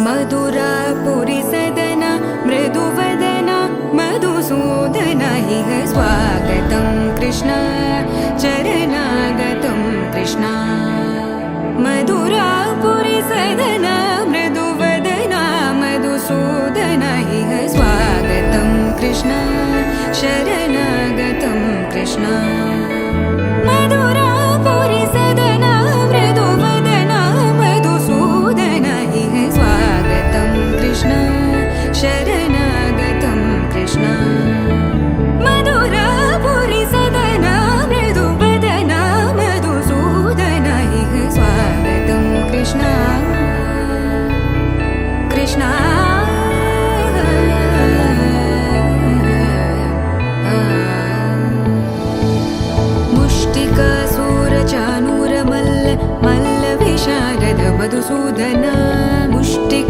मधुरापुरी सदना मृदुवदना मधुसूदन इह स्वागतं कृष्ण चरणागतं कृष्ण मधुरापुरी सदना मृदुवदना मधुसूदन इह स्वागतं कृष्ण शरणागतं कृष्ण मधुरापुरी सदना मृदुवदना मधुसूदन इह स्वागतं कृष्ण शरणागतं कृष्ण मधुरापुरी सदना मृदुवदना मधुसूदन इह स्वागतं कृष्ण कृष्ण मुष्टिकासुरचाणूरमल्ल मल्लविशारद मधुसूदन मुष्टिकासुरचाणूर